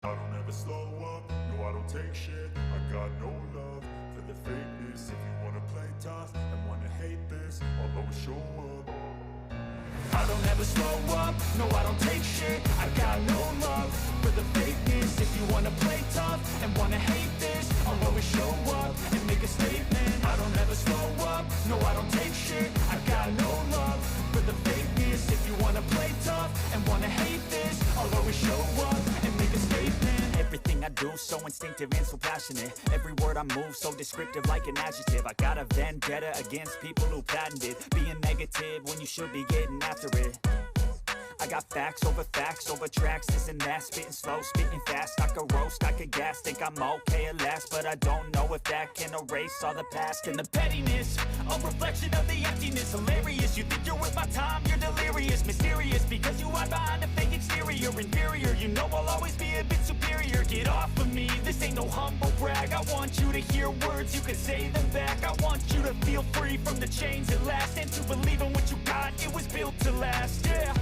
I don't ever slow up, no I don't take shit. I got no love for the fakeness. If you wanna play tough and wanna hate this, I'll always show up. I don't ever slow up, no I don't take shit. I got no love for the fakeness. If you wanna play tough and wanna hate this, I'll always show up and make a statement. I don't ever slow up, no I don't take shit. I got no love for the fakeness. If you wanna play tough and wanna hate this, I'll always show up and make a statement. Everything I do so instinctive and so passionate. Every word I move so descriptive like an adjective. I got a vendetta against people who patented being negative when you should be getting after it. I got facts over tracks, this and that. Spitting slow, spitting fast, I could roast, I could gas. Think I'm okay at last, but I don't know if that can erase all the past. And the pettiness, a reflection of the emptiness. Hilarious, you think you're worth my time, you're delirious. Mysterious, because you hide behind a fake exterior. Inferior, you know I'll always be a bit superior. Get off of me, this ain't no humble brag. I want you to hear words, you can say them back. I want you to feel free from the chains at last, and to believe in what you got, it was built to last, yeah.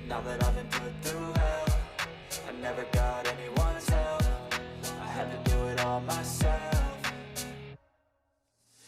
Now that I've been put through hell, I never got anyone's help. I had to do it all myself.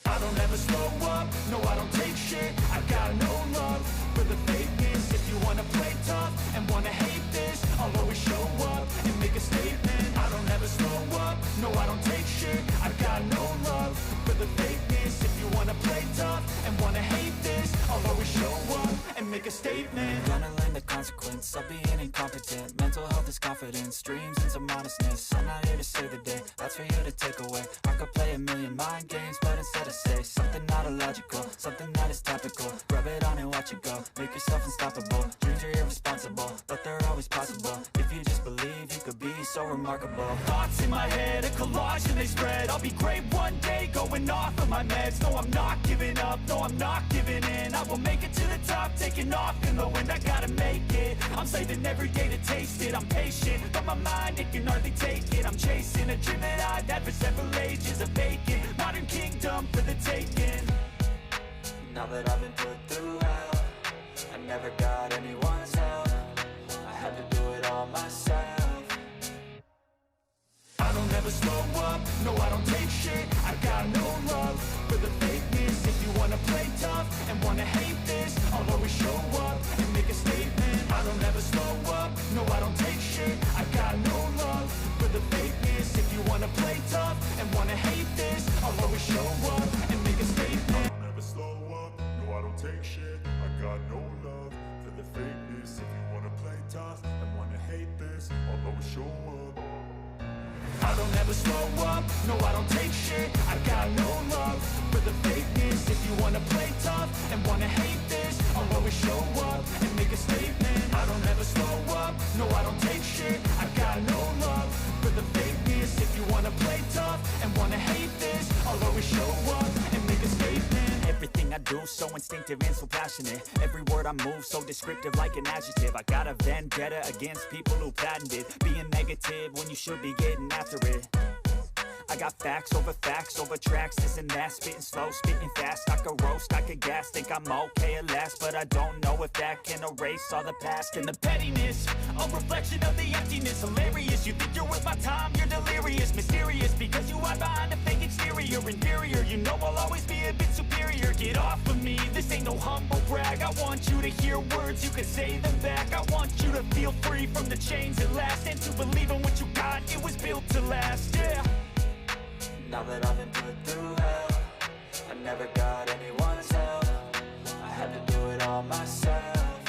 I don't ever slow up, no I don't take shit. I got no love for the fakeness. If you wanna play tough and wanna hate this, I'll always show up and make a statement. I don't ever slow up, no I don't take shit. I got no love for the fakeness. If you wanna play tough and wanna hate this, I'll always show up and make a statement. Gonna learn the consequence of being incompetent. Mental health is confidence, dreams and some honestness. I'm not here to save the day, that's for you to take away. I could play a million mind games, but instead I say something not illogical, something that is topical. Rub it on and watch it go, make yourself unstoppable. Dreams are irresponsible, but they're always possible. If you just believe, you could be so remarkable. Thoughts in my head, a collage and they spread. I'll be great one day, going off of my meds. No, I'm not giving up, no, I'm not giving in. I will make it to the top, taking off in the wind. I gotta make it, I'm saving every day to taste it. I'm patient, but my mind, it can hardly take it. I'm chasing a dream that I've had for several ages. A vacant, modern kingdom for the taking. Now that I've been put through hell, I never got anyone's help. I had to do it all myself. I don't ever slow up, no I don't take shit. I got no love for the fakeness. If you wanna play tough and wanna hate this, I'll always show up and make a statement. I don't ever slow up, no I don't take shit. I got no love for the fakeness. If you wanna play tough and wanna hate this, I'll always show up and make a statement. I don't ever slow up, no I don't take shit. I got no love for the fakeness. If you wanna play tough and wanna hate this, I'll always show up. I don't ever slow up, no I don't take shit. I got no love for the fakeness. If you wanna play tough and wanna hate this, I'll always show up and make a statement. I don't ever slow up, no I don't take shit. I got no love for the fakeness. If you wanna play tough and wanna hate this, I'll always show up and make a statement. Everything I do so instinctive and so passionate. Every word I move so descriptive like an adjective. I got a vendetta against people who patented being negative when you should be getting after it. I got facts over tracks, this and that. Spitting slow, spitting fast, I could roast, I could gas. Think I'm okay at last, but I don't know if that can erase all the past. And the pettiness, a reflection of the emptiness. Hilarious, you think you're worth my time, you're delirious. Mysterious, because you hide behind a fake exterior. Inferior, you know I'll always be a bit superior. Get off of me, this ain't no humble brag. I want you to hear words, you can say them back. I want you to feel free from the chains at last, and to believe in what you got, it was built to last, yeah. Now that I've been put through hell, I never got anyone's help. I had to do it all myself.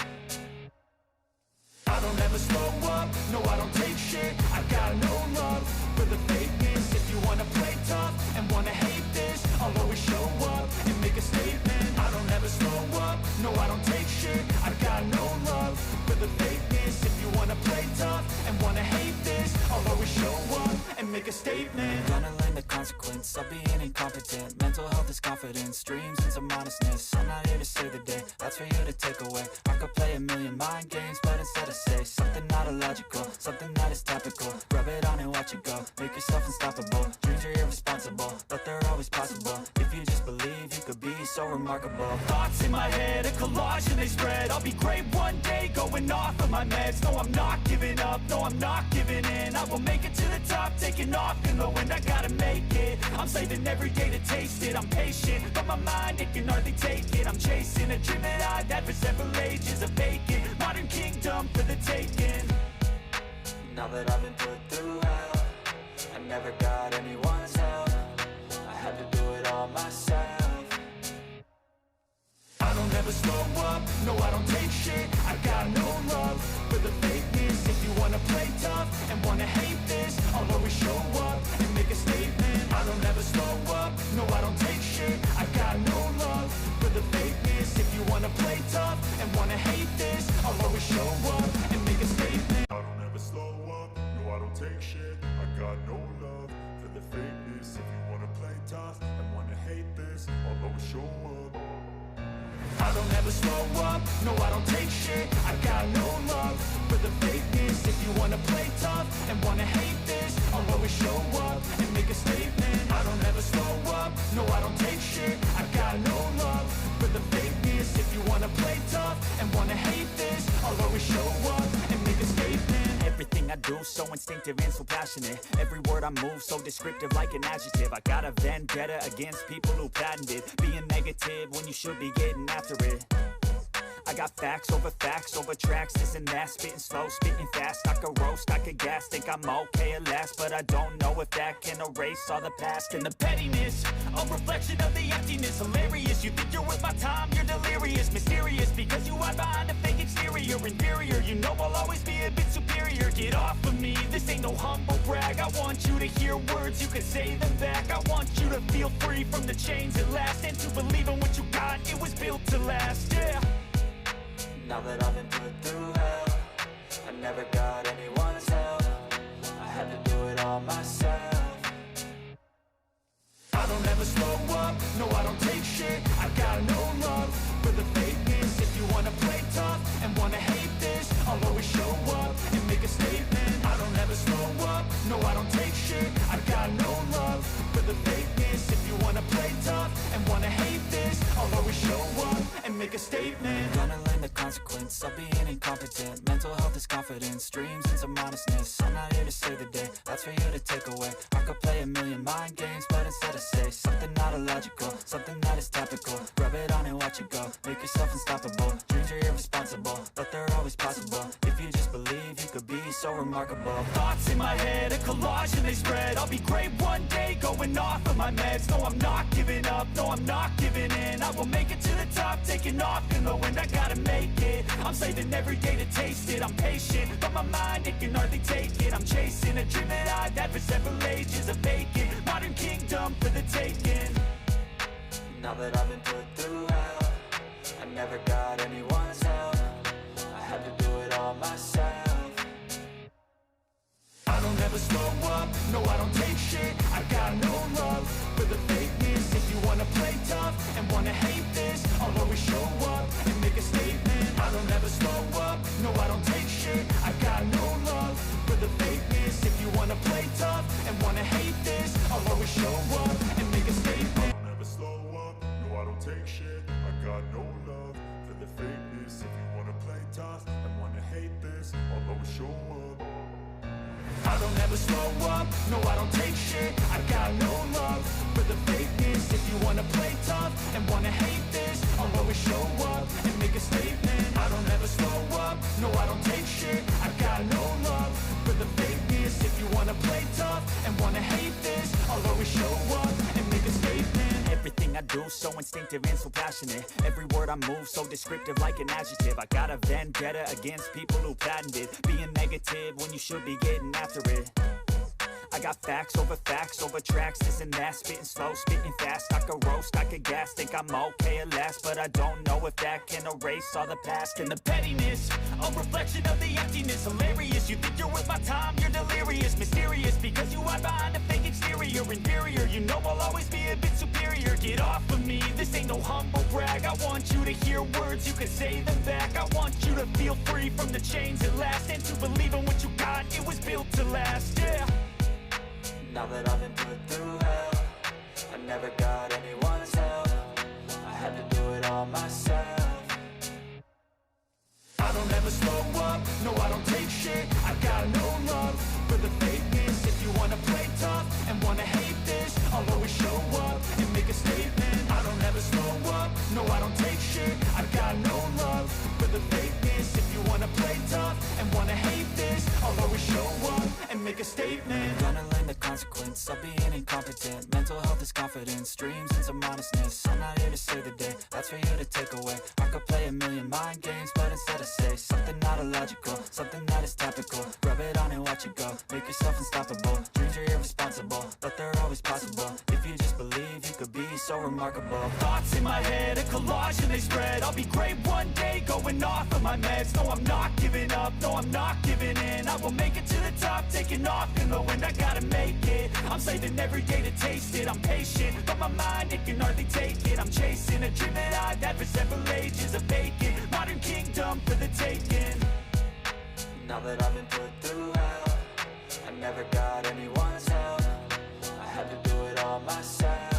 I don't ever slow up, no I don't take shit. I got no love for the fakeness. If you wanna play tough and wanna hate this, I'll always show up and make a statement. I don't ever slow up, no I don't take shit. I got no love for the fakeness. If you wanna play tough and wanna hate this, I'll always show up and make make a statement. Gonna learn the consequence of being incompetent. Mental health is confidence, dreams and some honestness. I'm not here to save the day, that's for you to take away. I could play a million mind games, but instead I say something not illogical, something that is topical. Rub it on and watch it go, make yourself unstoppable. Dreams are irresponsible, but they're always possible. If you just believe, you could be so remarkable. Thoughts in my head, a collage and they spread. I'll be great one day, going off of my meds. No, I'm not giving up, no, I'm not giving in. I will make it to the top, taking off in the wind. I gotta make it, I'm saving every day to taste it. I'm patient, but my mind, it can hardly take it. I'm chasing a dream that I've had for several ages. A vacant, modern kingdom for the taking. Now that I've been put through hell, I never got anyone's help. I had to do it all myself. I don't ever slow up, no I don't take shit. I got no love for the fakeness. If you wanna play tough and wanna hate this, I'll always show up and make a statement. I don't ever slow up, no I don't take shit. I got no love for the fakeness. If you wanna play tough and wanna hate this, I'll always show up and make a statement. I don't ever slow up, no I don't take shit. I got no love for the fakeness. If you wanna play tough and wanna hate this, I'll always show up. I don't ever slow up, no I don't take shit. I got no love for the fakeness. If you wanna play tough and wanna hate this, I'll always show up and make a statement. I don't ever slow up, no I don't take shit. I got no love for the fakeness. If you wanna play tough and wanna hate this, I'll always show up and make a statement. Everything I do so instinctive and so passionate. Every word I move so descriptive like an adjective. I got a vendetta against people who patented being negative when you should be getting after it. I got facts over tracks, this and that. Spitting slow, spitting fast. I could roast, I could gas. Think I'm okay at last, but I don't know if that can erase all the past. And the pettiness, a reflection of the emptiness. Hilarious, you think you're worth my time, you're delirious. Mysterious, because you hide behind a fake exterior. Inferior, you know I'll always be a bit superior. Get off of me, this ain't no humble brag. I want you to hear words, you can say them back. I want you to feel free from the chains at last, and to believe in what you got, it was built to last, yeah. Now that I've been put through hell, I never got anyone's help. I had to do it all myself. I don't ever slow up, no I don't take shit. I got no love for the fakeness. If you wanna play tough and wanna hate this, I'll always show up and make a statement. I don't ever slow up, no I don't take shit. I got no love for the fakeness. If you wanna play tough and wanna hate this, I'll always show up and make a statement. Gonna learn the consequence of being incompetent. Mental health is confidence, dreams and some honestness. I'm not here to save the day, that's for you to take away. I could play a million mind games, but instead I say something not illogical, something that is topical. Rub it on and watch it go, make yourself unstoppable. Dreams are irresponsible, but they're always possible. If you just believe, you could be so remarkable. Thoughts in my head, a collage and they spread. I'll be great one day, going off of my meds. No, I'm not giving up, no, I'm not giving in. I will make it to the top, taking off in the wind. I gotta make it, I'm saving every day to taste it. I'm patient, but my mind, it can hardly take it. I'm chasing a dream that I've had for several ages. A vacant, modern kingdom for the taking. Now that I've been put through hell, I never got anyone's help. I had to do it all myself. I don't ever slow up, no I don't take shit. I got no love for the fakeness. If you wanna play tough and wanna hate this, I'll always show up and make a statement. I don't ever slow up, no I don't take shit. I got no love for the fakeness. If you wanna play tough and wanna hate this, I'll always show up and make a statement. I don't ever slow up, no I don't take shit. I got no love for the fakeness. If you wanna play tough and wanna hate this, I'll always show up. I don't ever slow up, no I don't take shit. I got no love for the fakeness. If you wanna play tough and wanna hate this, I'll always show up and make a statement. I don't ever slow up, no I don't take shit. I got no love for the fakeness. If you wanna play tough and wanna hate this, I'll always show up and make a statement. Everything I do so instinctive and so passionate. Every word I move so descriptive like an adjective. I got a vendetta against people who patented being negative when you should be getting after it. I got facts over tracks, this and that. Spitting slow, spitting fast. I could roast, I could gas. Think I'm okay at last, but I don't know if that can erase all the past. And the pettiness, a reflection of the emptiness. Hilarious, you think you're worth my time, you're delirious. Mysterious, because you hide behind exterior, inferior. You know I'll always be a bit superior. Get off of me, this ain't no humble brag. I want you to hear words, you can say them back. I want you to feel free from the chains at last, and to believe in what you got, it was built to last, yeah. Now that I've been put through hell, I never got anyone's help. I had to do it all myself. I don't ever slow up, no I don't take shit. I got no love for the fakeness. If you wanna play tough and wanna hate this, I'll always show up and make a statement. I don't ever slow up, no I don't take shit. I got no love for the fakeness. If you wanna play tough and wanna hate this, I'll always show up and make a statement. Gonna learn the consequence of being incompetent. Mental health is confidence, dreams and some honestness. I'm not here to save the day, that's for you to take away. I could play a million mind games, but instead I say something not illogical, something that is topical. Rub it on and watch it go, make yourself unstoppable. Dreams are irresponsible, but they're always possible. If you just believe, you could be so remarkable. Thoughts in my head, a collage and they spread. I'll be great one day, going off of my meds. No, I'm not giving up, no, I'm not giving in. I will make it to the top, taking off in the wind. I gotta make it, I'm saving every day to taste it. I'm patient, but my mind, it can hardly take it. I'm chasing a dream that I've had for several ages. A vacant, modern kingdom for the taking. Now that I've been put through hell, I never got anyone's help. I had to do it all myself.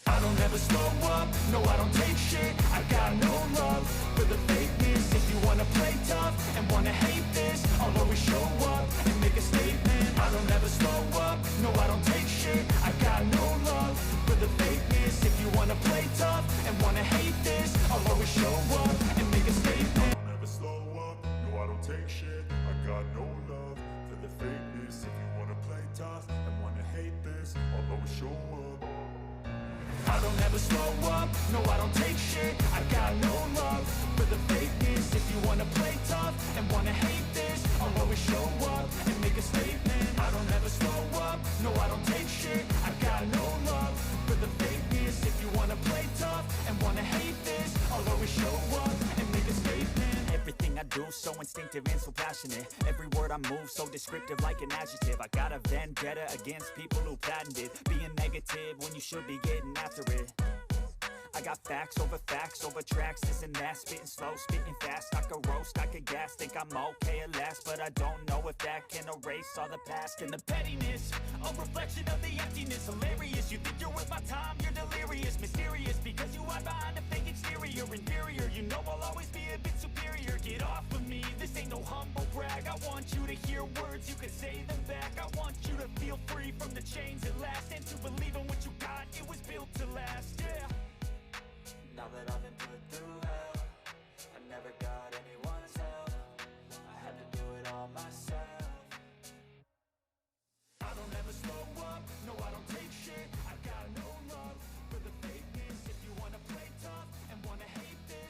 I don't ever slow up, no I don't take shit. I got no love for the fakeness. If you wanna play tough and wanna hate this, I'll always show up and make a statement. I don't ever slow up, no I don't take shit. I got no love for the fakeness. If you wanna play tough and wanna hate this, I'll always show up and make a statement. I'll never slow up, no I don't take shit. I got no love for the fakeness. If you wanna play tough and wanna hate this, I'll always show up. I don't ever slow up, no I don't take shit. I got no love for the fakeness. If you wanna play tough and wanna hate this, I'll always show up and make a statement. I don't ever slow up, no I don't take shit. I got no love for the fakeness. If you wanna play tough and wanna hate this, I'll always show up and make a statement. Everything I do so instinctive and so passionate. Every word I move so descriptive like an adjective. I got a vendetta against people who patented being negative when you should be getting after it. I got facts over tracks, this and that. Spitting slow, spitting fast. I could roast, I could gas. Think I'm okay at last, but I don't know if that can erase all the past. And the pettiness, a reflection of the emptiness. Hilarious, you think you're worth my time, you're delirious. Mysterious, because you hide behind a fake exterior. Inferior, you know I'll always be a bit superior. Get off of me, this ain't no humble brag. I want you to hear words, you can say them back. I want you to feel free from the chains at last, and to believe in what you got, it was built to last, yeah. Now that I've been put through hell,